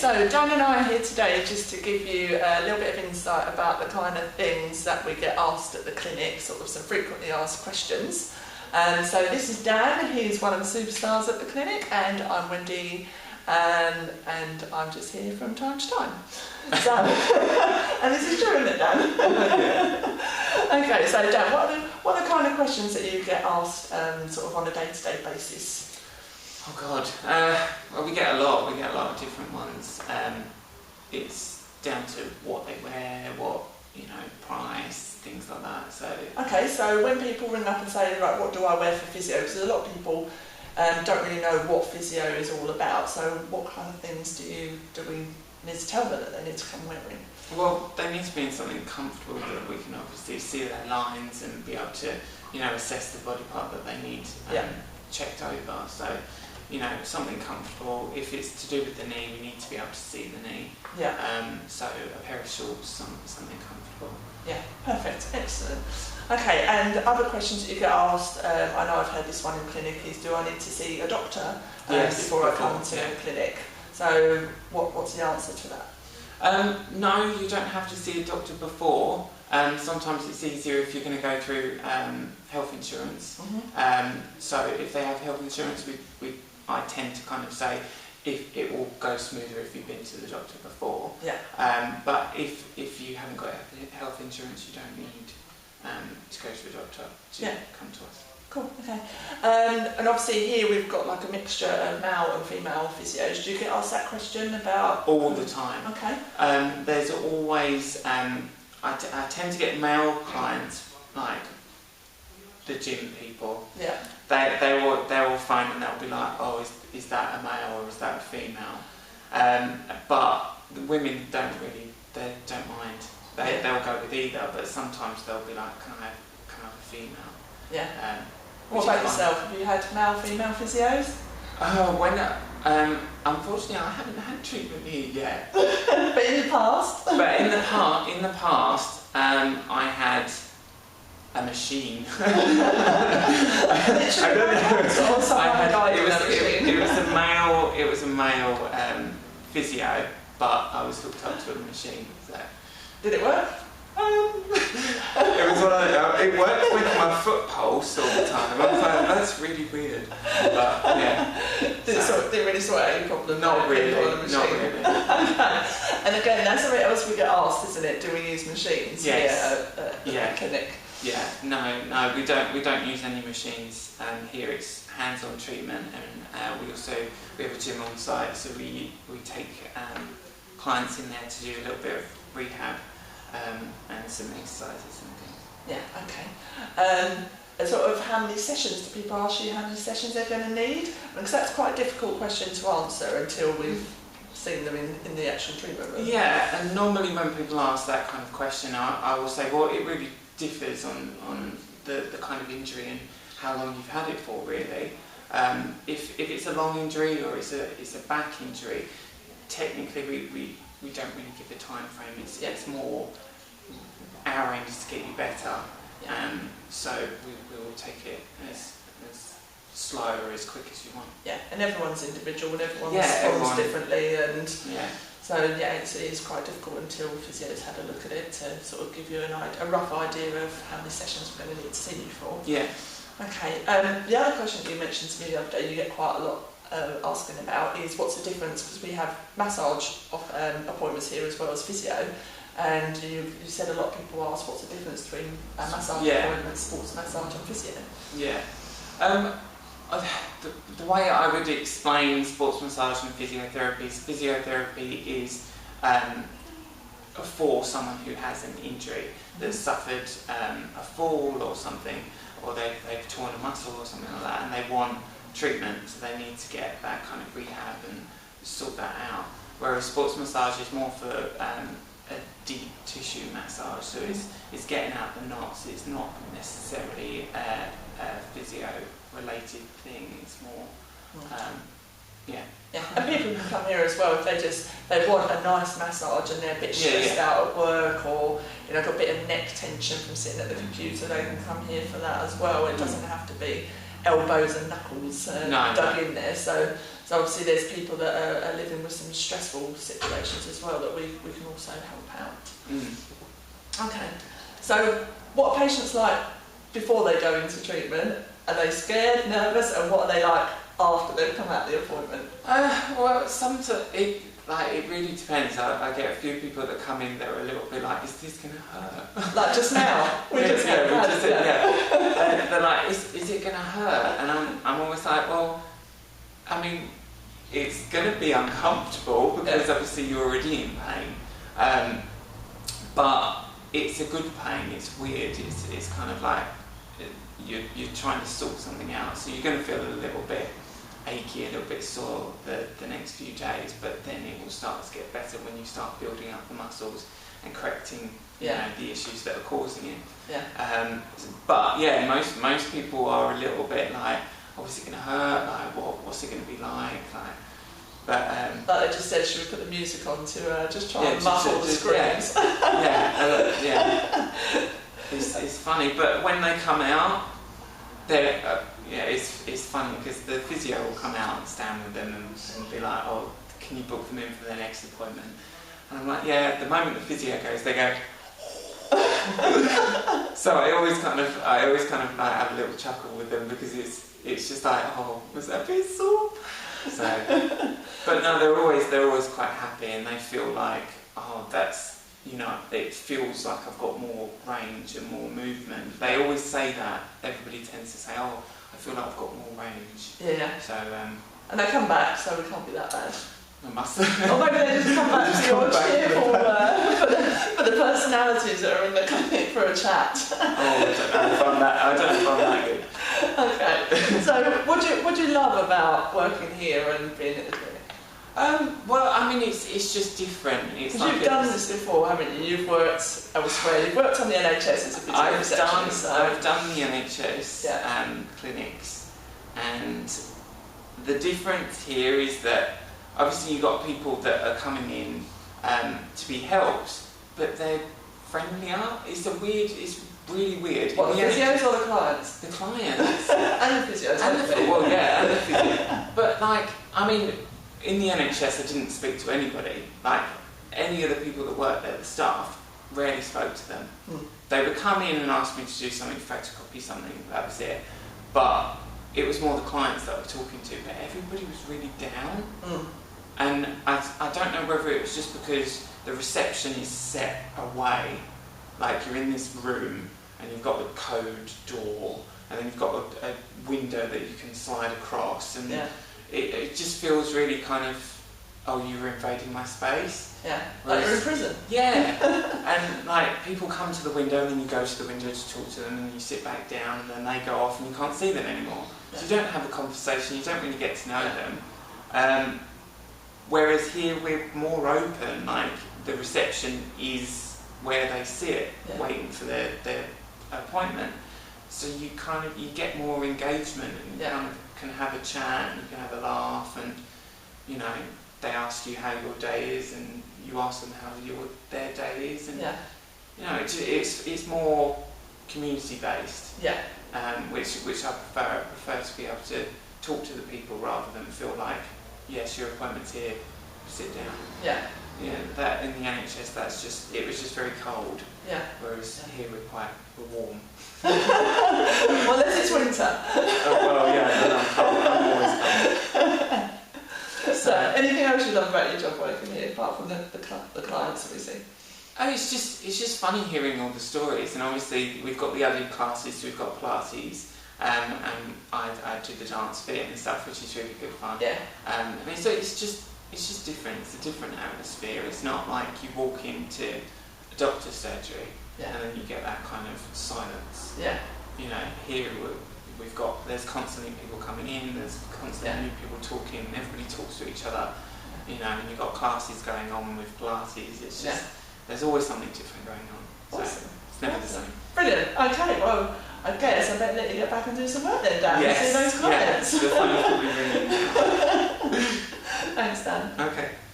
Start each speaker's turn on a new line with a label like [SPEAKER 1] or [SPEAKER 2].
[SPEAKER 1] So Dan and I are here today just to give you a little bit of insight about the kind of things that we get asked at the clinic, sort of some frequently asked questions. So this is Dan, he's one of the superstars at the clinic, and I'm Wendy, and I'm just here from time to time. So, and this is true, isn't it, Dan? Okay, so Dan, what are the kind of questions that you get asked sort of on a day-to-day basis?
[SPEAKER 2] Oh God, well we get a lot of different ones. It's down to what they wear, price, things like that. So
[SPEAKER 1] okay, so when people ring up and say, right, what do I wear for physio? Because a lot of people don't really know what physio is all about. So what kind of things do we need to tell them that they need to come wearing?
[SPEAKER 2] Well, they need to be in something comfortable that we can obviously see their lines and be able to, assess the body part that they need checked over. So, something comfortable. If it's to do with the knee, we need to be able to see the knee.
[SPEAKER 1] Yeah.
[SPEAKER 2] So a pair of shorts, something comfortable.
[SPEAKER 1] Yeah, perfect, excellent. Okay, and other questions that you get asked, I know I've heard this one in clinic, is do I need to see a doctor before I come to the clinic? So what's the answer to that?
[SPEAKER 2] No, you don't have to see a doctor before. Sometimes it's easier if you're going to go through health insurance.
[SPEAKER 1] Mm-hmm.
[SPEAKER 2] So if they have health insurance, I tend to kind of say if it will go smoother if you've been to the doctor before.
[SPEAKER 1] Yeah.
[SPEAKER 2] But if you haven't got health insurance, you don't need to go to a doctor to come to us.
[SPEAKER 1] Cool, okay. And obviously here we've got like a mixture of male and female physios. Do you get asked that question about?
[SPEAKER 2] All the time.
[SPEAKER 1] Okay.
[SPEAKER 2] There's always, I tend to get male clients, like the gym people.
[SPEAKER 1] Yeah.
[SPEAKER 2] They'll phone and they'll be like, oh, is that a male or is that a female? But the women don't mind. They'll go with either, but sometimes they'll be like, can I have a female?
[SPEAKER 1] Yeah. What about yourself? Have you had male, female physios?
[SPEAKER 2] Unfortunately, I haven't had treatment here yet.
[SPEAKER 1] But in the past?
[SPEAKER 2] But in the past, I had a machine. I don't know. It was a male physio, but I was hooked up to a machine. So.
[SPEAKER 1] Did it work?
[SPEAKER 2] It was it worked with my foot pulse all the time. I was like, that's really weird. But yeah.
[SPEAKER 1] Did it really sort out your problem?
[SPEAKER 2] Not really. Not really.
[SPEAKER 1] And again, that's something else we get asked, isn't it? Do we use machines here at the clinic?
[SPEAKER 2] Yeah. No, we don't use any machines here. It's hands-on treatment, and we have a gym on site, so we take clients in there to do a little bit of rehab. And some exercises and things.
[SPEAKER 1] Yeah, okay. Sort of how many sessions do people ask you how many sessions they're going to need? Because that's quite a difficult question to answer until we've seen them in the actual treatment room.
[SPEAKER 2] Yeah, and normally when people ask that kind of question, I will say, well, it really differs on the kind of injury and how long you've had it for, really. If it's a long injury or it's a back injury, technically we don't really give a time frame. It's more our aim is to get you better, so we will take it as slow or as quick as you want.
[SPEAKER 1] Yeah, and everyone's individual and everyone responds differently, and so it is quite difficult until physio's had a look at it to sort of give you a rough idea of how many sessions we're going to need to see you for.
[SPEAKER 2] Yeah. Okay.
[SPEAKER 1] The other question that you mentioned to me the other day, you get quite a lot asking about, is what's the difference, because we have massage appointments here as well as physio, and you said a lot of people ask what's the difference between a massage appointment, sports massage and physio. Yeah.
[SPEAKER 2] The way I would explain sports massage and physiotherapy is for someone who has an injury that's suffered a fall or something, or they've torn a muscle or something like that, and they want treatment, so they need to get that kind of rehab and sort that out. Whereas sports massage is more for a deep tissue massage, so it's getting out the knots. It's not necessarily a physio related thing. It's more
[SPEAKER 1] Yeah, and people can come here as well if they want a nice massage and they're a bit stressed out at work, or got a bit of neck tension from sitting at the computer. They can come here for that as well. It doesn't have to be elbows and knuckles dug in there. So So obviously there's people that are living with some stressful situations as well that we can also help out. Okay, so what are patients like before they go into treatment? Are they scared, nervous, and what are they like after they've come out of the appointment?
[SPEAKER 2] Well, it really depends. I get a few people that come in that are a little bit like, is this going to hurt?
[SPEAKER 1] Like just now?
[SPEAKER 2] They're like, is it going to hurt? And I'm always like, well, I mean, it's going to be uncomfortable because obviously you're already in pain. But it's a good pain. It's weird. It's kind of like you're trying to sort something out. So you're going to feel a little bit achy, a little bit sore the next few days, but then it will start to get better when you start building up the muscles and correcting you know, the issues that are causing it. But yeah, most people are a little bit like, oh, is it going to hurt? Like, what's it going to be like? But
[SPEAKER 1] like I just said, should we put the music on to just try and muffle the screams?
[SPEAKER 2] It's funny, but when they come out, they're it's funny because the physio will come out and stand with them and be like, oh, can you book them in for their next appointment? And I'm like, yeah. The moment the physio goes, they go. So I always kind of like have a little chuckle with them because it's just like, oh, was that a bit sore? So, but no, they're always quite happy and they feel like, oh, that's, you know, it feels like I've got more range and more movement. They always say that. Everybody tends to say, oh, I feel like I've got more range.
[SPEAKER 1] Yeah.
[SPEAKER 2] So
[SPEAKER 1] and they come back, so we can't be that bad.
[SPEAKER 2] I must have.
[SPEAKER 1] Or maybe they just come back to your cheerful for the personalities that are in the clinic for a chat.
[SPEAKER 2] Oh, I don't know if I'm that good.
[SPEAKER 1] Okay. So, what do you love about working here and being at the clinic?
[SPEAKER 2] Well, I mean, it's just different.
[SPEAKER 1] Because like you've done this before, haven't you? You've worked elsewhere. You've worked on the NHS as a physio receptionist.
[SPEAKER 2] I've done the NHS clinics, and the difference here is that obviously you've got people that are coming in to be helped, but they're friendlier. It's really weird.
[SPEAKER 1] What, the physios or the clients?
[SPEAKER 2] The clients.
[SPEAKER 1] And the physios.
[SPEAKER 2] And the physio. But like, I mean, in the NHS I didn't speak to anybody. Like, any of the people that worked there, the staff, rarely spoke to them. They would come in and ask me to do something, photocopy something, that was it. But it was more the clients that I was talking to, but everybody was really down. And I don't know whether it was just because the reception is set away, like you're in this room and you've got the code door and then you've got a window that you can slide across, and it just feels really kind of, oh, you were invading my space.
[SPEAKER 1] Yeah, like you're in prison.
[SPEAKER 2] Yeah, and like people come to the window and then you go to the window to talk to them and you sit back down and then they go off and you can't see them anymore. So you don't have a conversation, you don't really get to know them. Whereas here we're more open, like the reception is where they sit, waiting for their appointment. So you get more engagement and you kind of can have a chat and you can have a laugh, and you know, they ask you how your day is and you ask them how their day is, and you know, it's more community based. Which I prefer to be able to talk to the people rather than feel like, yes, your appointment's here, sit down. Yeah, that in the NHS, it was just very cold. Whereas here we're warm.
[SPEAKER 1] Well, unless it's winter.
[SPEAKER 2] I'm always cold.
[SPEAKER 1] So, anything else you love about your job working here, apart from the clients that we see?
[SPEAKER 2] Oh, it's just funny hearing all the stories, and obviously we've got the other classes, we've got Pilates, and I do the dance fit and stuff, which is really good fun. I mean, so it's just different. It's a different atmosphere. It's not like you walk into a doctor's surgery and then you get that kind of silence. You know, here there's constantly people coming in, there's constantly new people talking, and everybody talks to each other. You know, and you've got classes going on with Pilates. It's just there's always something different going on.
[SPEAKER 1] Awesome.
[SPEAKER 2] So it's never the same.
[SPEAKER 1] Brilliant. Okay, well, I guess I better let you get back and do some work then, Dan.
[SPEAKER 2] Yes.
[SPEAKER 1] See those clients.
[SPEAKER 2] The phone will be ringing.
[SPEAKER 1] Thanks, Dan.
[SPEAKER 2] Okay.